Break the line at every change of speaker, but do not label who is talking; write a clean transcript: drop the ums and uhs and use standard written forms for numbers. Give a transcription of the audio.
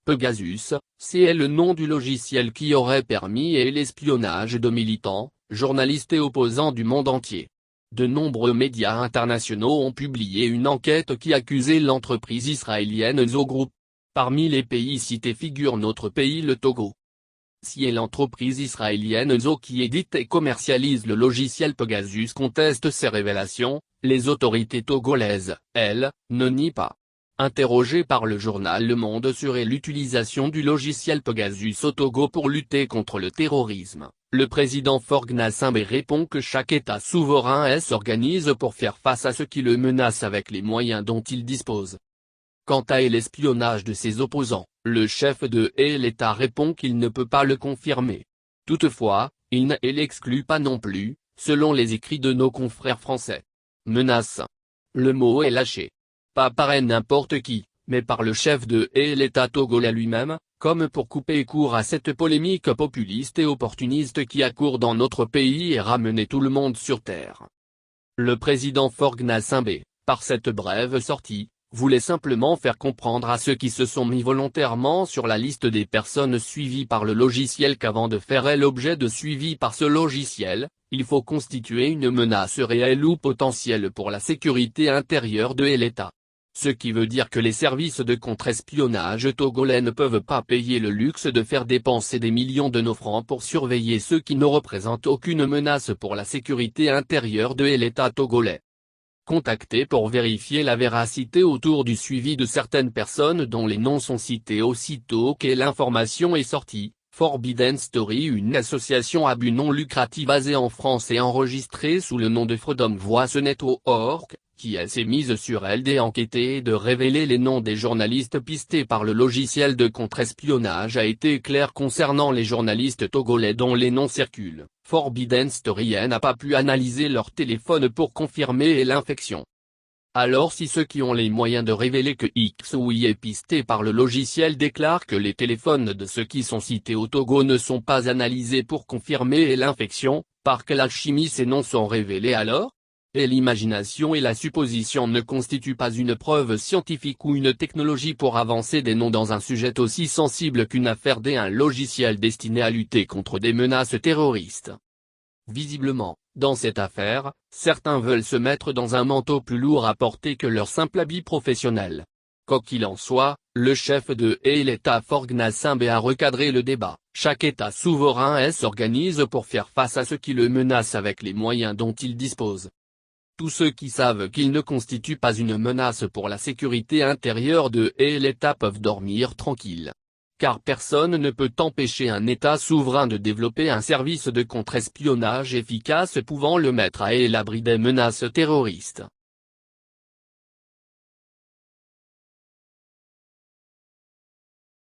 Pegasus, c'est le nom du logiciel qui aurait permis l'espionnage de militants, journalistes et opposants du monde entier. De nombreux médias internationaux ont publié une enquête qui accusait l'entreprise israélienne Zo Group. Parmi les pays cités figure notre pays le Togo. Si l'entreprise israélienne Zo qui édite et commercialise le logiciel Pegasus conteste ces révélations, les autorités togolaises, elles, ne nient pas. Interrogé par le journal Le Monde sur l'utilisation du logiciel Pegasus au Togo pour lutter contre le terrorisme, le président Faure Gnassingbé répond que chaque État souverain s'organise pour faire face à ce qui le menace avec les moyens dont il dispose. Quant à l'espionnage de ses opposants, le chef de l'État répond qu'il ne peut pas le confirmer. Toutefois, il ne l'exclut pas non plus, selon les écrits de nos confrères français. Menace. Le mot est lâché. Pas par n'importe qui, mais par le chef de l'État togolais lui-même, comme pour couper court à cette polémique populiste et opportuniste qui accourt dans notre pays et ramener tout le monde sur terre. Le président Faure Gnassingbé, par cette brève sortie, voulait simplement faire comprendre à ceux qui se sont mis volontairement sur la liste des personnes suivies par le logiciel qu'avant de faire l'objet de suivi par ce logiciel, il faut constituer une menace réelle ou potentielle pour la sécurité intérieure de l'État. Ce qui veut dire que les services de contre-espionnage togolais ne peuvent pas payer le luxe de faire dépenser des millions de nos francs pour surveiller ceux qui ne représentent aucune menace pour la sécurité intérieure de l'État togolais. Contacté pour vérifier la véracité autour du suivi de certaines personnes dont les noms sont cités aussitôt que l'information est sortie, Forbidden Story, une association à but non lucratif basée en France et enregistrée sous le nom de Freedom Voice Network, qui s'est mise sur elle d'enquêter et de révéler les noms des journalistes pistés par le logiciel de contre-espionnage a été clair concernant les journalistes togolais dont les noms circulent. Forbidden Story n'a pas pu analyser leur téléphone pour confirmer l'infection. Alors si ceux qui ont les moyens de révéler que X ou Y est pisté par le logiciel déclarent que les téléphones de ceux qui sont cités au Togo ne sont pas analysés pour confirmer l'infection, par quelle alchimie ces noms sont révélés alors? Et l'imagination et la supposition ne constituent pas une preuve scientifique ou une technologie pour avancer des noms dans un sujet aussi sensible qu'une affaire d'un logiciel destiné à lutter contre des menaces terroristes. Visiblement, dans cette affaire, certains veulent se mettre dans un manteau plus lourd à porter que leur simple habit professionnel. Quoi qu'il en soit, le chef de l'État Faure Gnassingbé a recadré le débat. Chaque État souverain s'organise pour faire face à ce qui le menace avec les moyens dont il dispose. Tous ceux qui savent qu'ils ne constituent pas une menace pour la sécurité intérieure de l'État peuvent dormir tranquilles. Car personne ne peut empêcher un État souverain de développer un service de contre-espionnage efficace pouvant le mettre à l'abri des menaces terroristes.